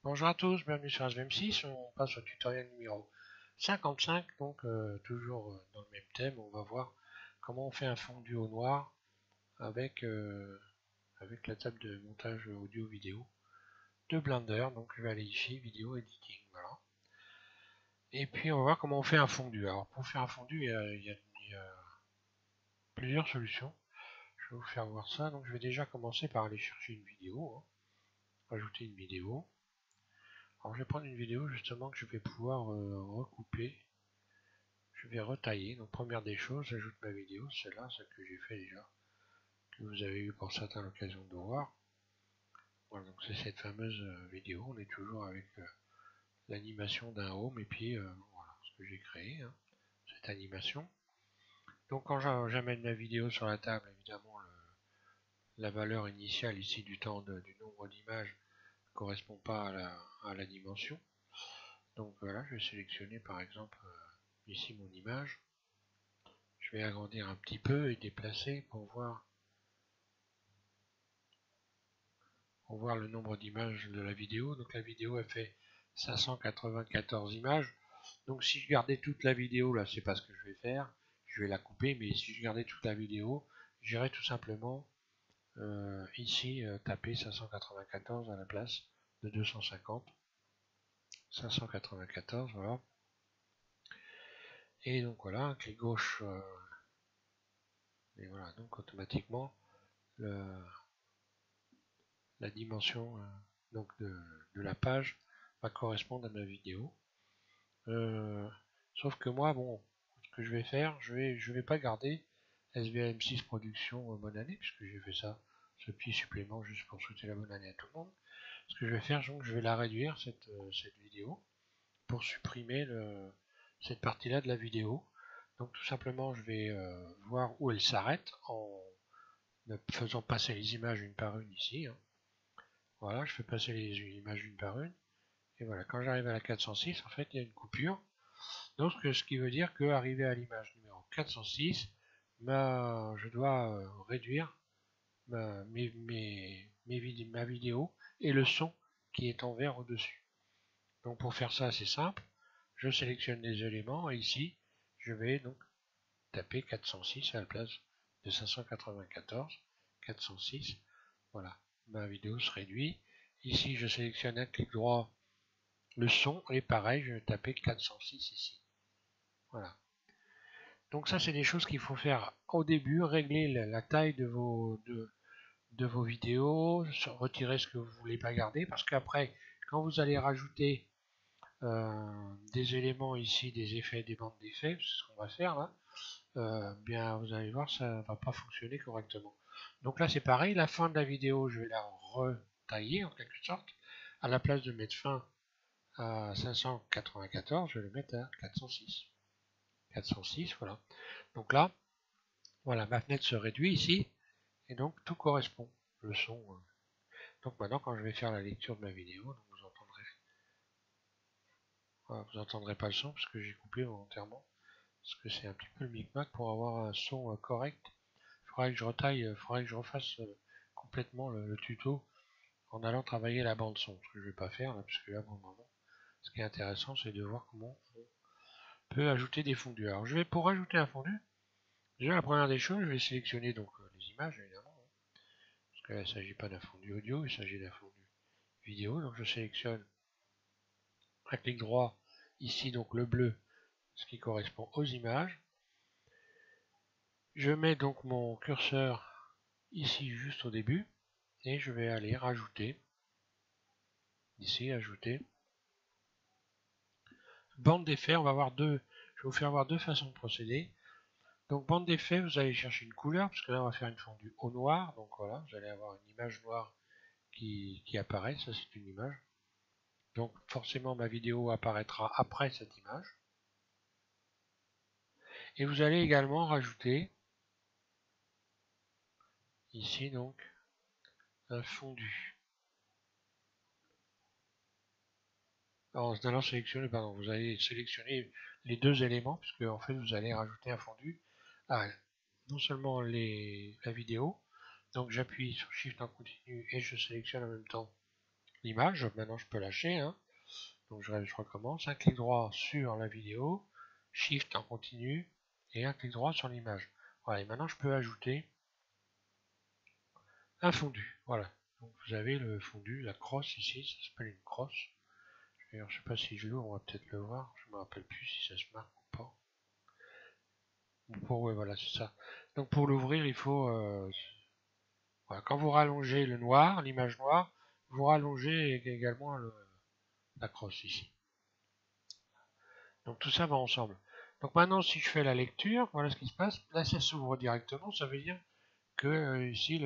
Bonjour à tous, bienvenue sur SVM6, on passe au tutoriel numéro 55, donc toujours dans le même thème, on va voir comment on fait un fondu au noir avec, avec la table de montage audio-vidéo de Blender, donc je vais aller ici, vidéo editing, voilà. Et puis on va voir comment on fait un fondu. Alors pour faire un fondu, il y a plusieurs solutions, je vais vous faire voir ça, donc je vais déjà commencer par aller chercher une vidéo, hein. Rajouter une vidéo. Alors je vais prendre une vidéo justement que je vais pouvoir recouper. Je vais retailler. Donc première des choses, j'ajoute ma vidéo, celle-là, celle que j'ai fait déjà, que vous avez eu pour certains l'occasion de voir. Voilà, donc c'est cette fameuse vidéo. On est toujours avec l'animation d'un home et puis voilà ce que j'ai créé, hein, cette animation. Donc quand j'amène ma vidéo sur la table, évidemment la valeur initiale ici du temps du nombre d'images ne correspond pas à la dimension. Donc voilà, je vais sélectionner par exemple ici mon image. Je vais agrandir un petit peu et déplacer pour voir le nombre d'images de la vidéo. Donc la vidéo elle fait 594 images. Donc si je gardais toute la vidéo, là c'est pas ce que je vais faire, je vais la couper, mais si je gardais toute la vidéo, j'irais tout simplement ici taper 594 à la place de 250. 594, voilà. Et donc voilà, un clic gauche, et voilà, donc automatiquement la dimension donc de la page va correspondre à ma vidéo. Sauf que moi, bon, ce que je vais faire, je vais pas garder SVM6 production bonne année, puisque j'ai fait ça, ce petit supplément juste pour souhaiter la bonne année à tout le monde. Ce que je vais faire, donc, je vais la réduire, cette vidéo, pour supprimer cette partie-là de la vidéo. Donc tout simplement, je vais voir où elle s'arrête en faisant passer les images une par une ici, hein. Voilà, je fais passer les images une par une. Et voilà, quand j'arrive à la 406, en fait, il y a une coupure. Donc, ce qui veut dire qu'arrivé à l'image numéro 406, je dois réduire ma vidéo et le son qui est en vert au-dessus. Donc, pour faire ça, c'est simple. Je sélectionne les éléments et ici, je vais donc taper 406 à la place de 594. 406. Voilà, ma vidéo se réduit. Ici, je sélectionne un clic droit le son et pareil, je vais taper 406 ici. Voilà. Donc ça, c'est des choses qu'il faut faire au début, régler la taille de vos vidéos, retirer ce que vous ne voulez pas garder, parce qu'après, quand vous allez rajouter des éléments ici, des effets, des bandes d'effets, c'est ce qu'on va faire là, bien vous allez voir, ça ne va pas fonctionner correctement. Donc là, c'est pareil, la fin de la vidéo, je vais la retailler en quelque sorte. À la place de mettre fin à 594, je vais le mettre à 406. 406, voilà. Donc là, voilà, ma fenêtre se réduit ici, et donc tout correspond. Le son. Donc maintenant, quand je vais faire la lecture de ma vidéo, donc vous entendrez pas le son parce que j'ai coupé volontairement, parce que c'est un petit peu le micmac pour avoir un son correct. Il faudrait que je retaille, il faudrait que je refasse complètement le tuto en allant travailler la bande son, ce que je vais pas faire là, puisque là pour le moment, ce qui est intéressant, c'est de voir comment on peut ajouter des fondus. Alors je vais pour ajouter un fondu. Déjà la première des choses, je vais sélectionner donc les images évidemment, parce que là, il ne s'agit pas d'un fondu audio, il s'agit d'un fondu vidéo. Donc je sélectionne un clic droit ici, donc le bleu, ce qui correspond aux images. Je mets donc mon curseur ici juste au début et je vais aller rajouter ici, ajouter bande d'effets. On va avoir je vais vous faire voir deux façons de procéder. Donc bande d'effets, vous allez chercher une couleur, parce que là on va faire une fondue au noir. Donc voilà, vous allez avoir une image noire qui apparaît, ça c'est une image. Donc forcément ma vidéo apparaîtra après cette image. Et vous allez également rajouter ici donc un fondu. En allant sélectionner, pardon, vous allez sélectionner les deux éléments, puisque en fait vous allez rajouter un fondu à non seulement la vidéo, donc j'appuie sur Shift en continu et je sélectionne en même temps l'image. Maintenant je peux lâcher, hein. Donc je recommence, un clic droit sur la vidéo, Shift en continu, et un clic droit sur l'image. Voilà, et maintenant je peux ajouter un fondu. Voilà. Donc vous avez le fondu, la crosse ici, ça s'appelle une crosse. D'ailleurs, je sais pas si je l'ouvre, on va peut-être le voir. Je me rappelle plus si ça se marque ou pas. Ouais, voilà, c'est ça. Donc pour l'ouvrir, il faut voilà, quand vous rallongez le noir, l'image noire, vous rallongez également la crosse ici. Donc tout ça va ensemble. Donc maintenant, si je fais la lecture, voilà ce qui se passe. Là, ça s'ouvre directement. Ça veut dire que ici,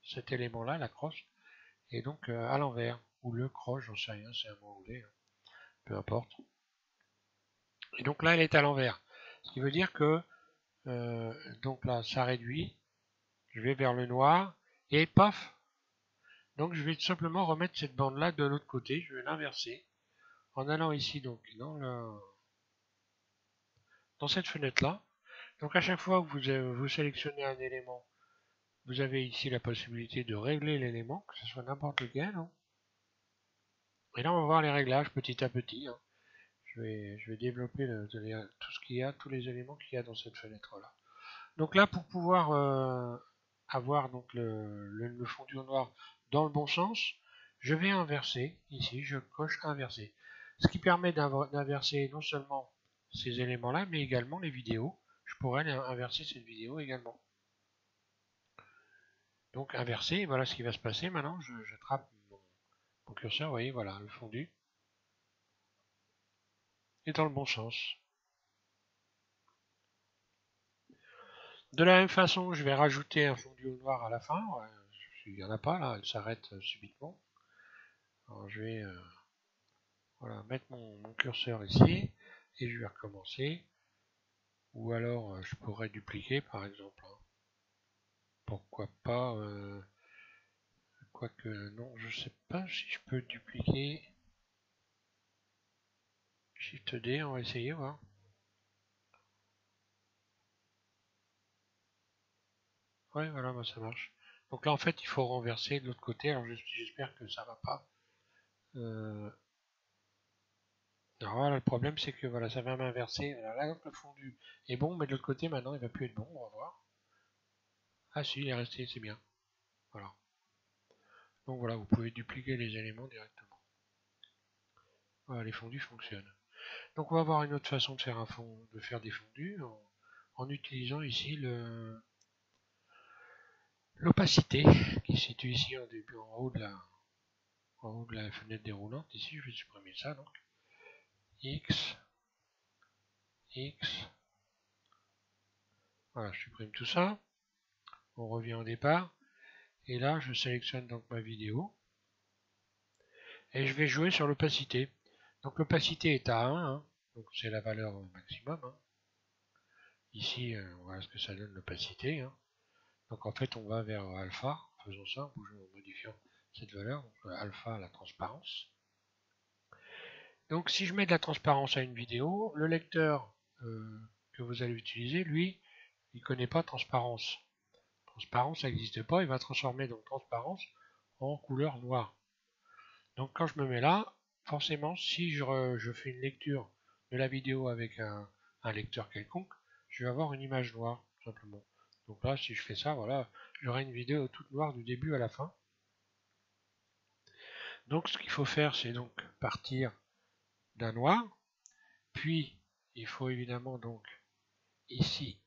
cet élément-là, la crosse, est donc à l'envers. Ou le croche, j'en sais rien, c'est un mot anglais, hein, peu importe. Et donc là, elle est à l'envers. Ce qui veut dire que, donc là, ça réduit. Je vais vers le noir. Et paf. Donc je vais tout simplement remettre cette bande-là de l'autre côté. Je vais l'inverser. En allant ici, donc, dans cette fenêtre-là. Donc à chaque fois que vous sélectionnez un élément, vous avez ici la possibilité de régler l'élément, que ce soit n'importe lequel, hein. Et là on va voir les réglages petit à petit, hein. Je vais développer tout ce qu'il y a, tous les éléments qu'il y a dans cette fenêtre-là. Donc là pour pouvoir avoir donc le fondu au noir dans le bon sens, je vais inverser, ici je coche inverser. Ce qui permet d'inverser non seulement ces éléments-là, mais également les vidéos. Je pourrais inverser cette vidéo également. Donc inverser, voilà ce qui va se passer. Maintenant, j'attrape mon curseur, vous voyez, voilà, le fondu est dans le bon sens. De la même façon, je vais rajouter un fondu au noir à la fin. Il n'y en a pas là, elle s'arrête subitement. Alors, je vais voilà, mettre mon curseur ici et je vais recommencer. Ou alors, je pourrais dupliquer par exemple. Pourquoi pas quoique non, je sais pas si je peux dupliquer. Shift D, on va essayer voir. Ouais, voilà, bah, ça marche. Donc là, en fait, il faut renverser de l'autre côté. Alors j'espère que ça va pas. Alors voilà, le problème, c'est que voilà, ça va m'inverser. Là, le fondu est bon, mais de l'autre côté, maintenant, il va plus être bon. On va voir. Ah si, il est resté, c'est bien. Voilà. Donc voilà, vous pouvez dupliquer les éléments directement. Voilà, les fondus fonctionnent. Donc on va voir une autre façon de faire des fondus en utilisant ici l'opacité qui se situe ici en haut de la fenêtre déroulante. Ici, je vais supprimer ça donc. X, X. Voilà, je supprime tout ça. On revient au départ. Et là, je sélectionne donc ma vidéo. Et je vais jouer sur l'opacité. Donc l'opacité est à 1, hein, donc c'est la valeur maximum, hein. Ici, voilà ce que ça donne l'opacité, hein. Donc en fait, on va vers alpha, faisons ça, en modifiant cette valeur, donc alpha, la transparence. Donc si je mets de la transparence à une vidéo, le lecteur que vous allez utiliser, lui, il ne connaît pas transparence. Transparence, ça n'existe pas, il va transformer donc transparence en couleur noire. Donc quand je me mets là, forcément, si je fais une lecture de la vidéo avec un lecteur quelconque, je vais avoir une image noire, tout simplement. Donc là, si je fais ça, voilà, j'aurai une vidéo toute noire du début à la fin. Donc ce qu'il faut faire, c'est donc partir d'un noir, puis il faut évidemment donc ici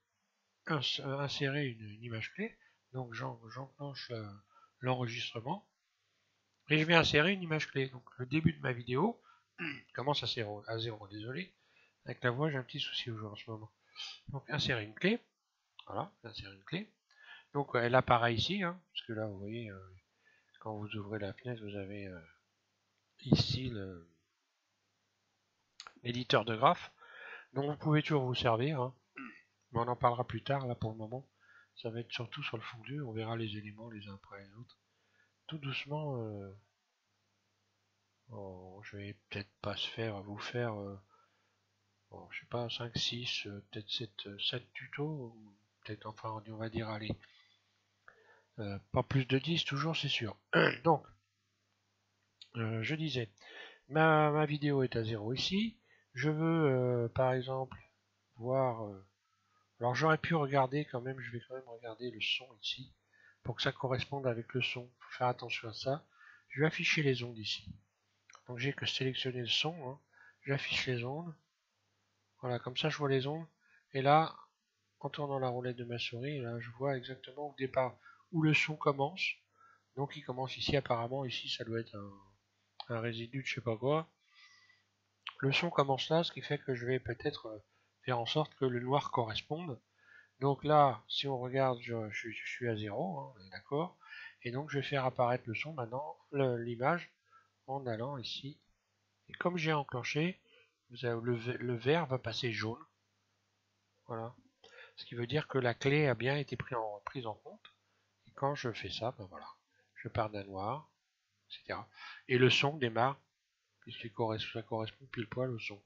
insérer une image clé. Donc j'enclenche l'enregistrement et je vais insérer une image clé. Donc le début de ma vidéo commence à 0, désolé. Avec la voix, j'ai un petit souci aujourd'hui en ce moment. Donc insérer une clé. Voilà, insérer une clé. Donc elle apparaît ici, hein, parce que là, vous voyez, quand vous ouvrez la fenêtre, vous avez ici l'éditeur de graphes. Donc vous pouvez toujours vous servir, hein, mais on en parlera plus tard. Là, pour le moment, ça va être surtout sur le fondu. On verra les éléments les uns après les autres. Tout doucement, je vais peut-être pas vous faire, bon, je sais pas, 5, 6, peut-être 7 tutos, peut-être, enfin, on va dire, allez, pas plus de 10 toujours, c'est sûr. Donc, je disais, ma vidéo est à 0 ici. Je veux par exemple voir... alors j'aurais pu regarder quand même, je vais quand même regarder le son ici, pour que ça corresponde avec le son. Il faut faire attention à ça. Je vais afficher les ondes ici. Donc j'ai que sélectionner le son. Hein. J'affiche les ondes. Voilà, comme ça je vois les ondes. Et là, en tournant la roulette de ma souris, là, je vois exactement au départ où le son commence. Donc il commence ici apparemment. Ici ça doit être un résidu de je sais pas quoi. Le son commence là, ce qui fait que je vais peut-être faire en sorte que le noir corresponde. Donc là, si on regarde, je suis à 0, hein, on est d'accord. Et donc je vais faire apparaître le son maintenant, l'image, en allant ici. Et comme j'ai enclenché, le vert va passer jaune. Voilà. Ce qui veut dire que la clé a bien été prise en compte. Et quand je fais ça, ben voilà, je pars d'un noir, etc. Et le son démarre, puisque ça correspond pile poil au son.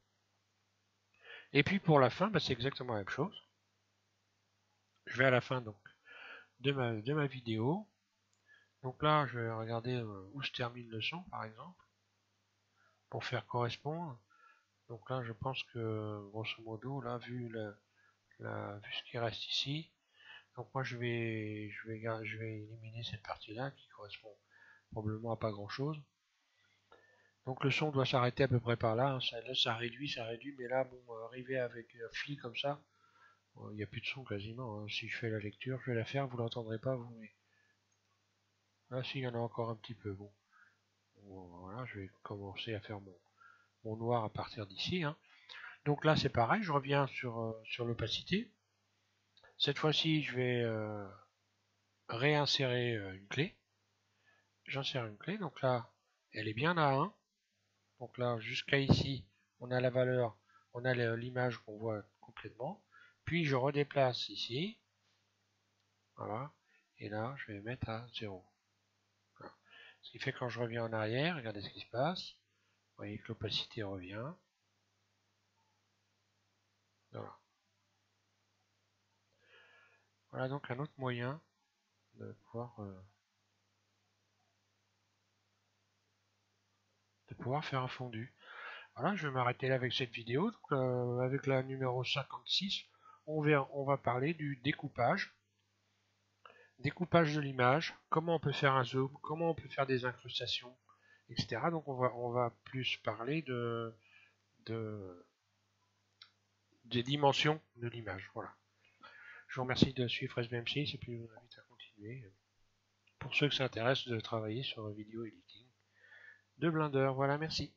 Et puis pour la fin, ben c'est exactement la même chose. Je vais à la fin donc de ma vidéo. Donc là, je vais regarder où se termine le son, par exemple, pour faire correspondre. Donc là, je pense que, grosso modo, là, vu ce qui reste ici, donc moi, je vais éliminer cette partie-là qui correspond probablement à pas grand-chose. Donc le son doit s'arrêter à peu près par là. Hein. Là, ça réduit, mais là, bon, arriver avec un fil comme ça, il n'y a plus de son quasiment. Hein. Si je fais la lecture, je vais la faire, vous l'entendrez pas, vous, mais là, si, il y en a encore un petit peu. Bon, voilà, je vais commencer à faire mon noir à partir d'ici. Hein. Donc là, c'est pareil, je reviens sur l'opacité. Cette fois-ci, je vais réinsérer une clé. J'insère une clé, donc là, elle est bien à 1. Donc là, jusqu'à ici, on a la valeur, on a l'image qu'on voit complètement. Puis je redéplace ici. Voilà. Et là, je vais mettre à 0. Voilà. Ce qui fait que quand je reviens en arrière, regardez ce qui se passe. Vous voyez que l'opacité revient. Voilà. Voilà donc un autre moyen de pouvoir faire un fondu. Voilà, je vais m'arrêter là avec cette vidéo. Donc, avec la numéro 56, on va parler du découpage. Découpage de l'image, comment on peut faire un zoom, comment on peut faire des incrustations, etc. Donc on va plus parler des dimensions de l'image. Voilà. Je vous remercie de suivre SBMC et puis je vous invite à continuer. Pour ceux que ça intéresse de travailler sur vidéo editing de Blender. Voilà, merci.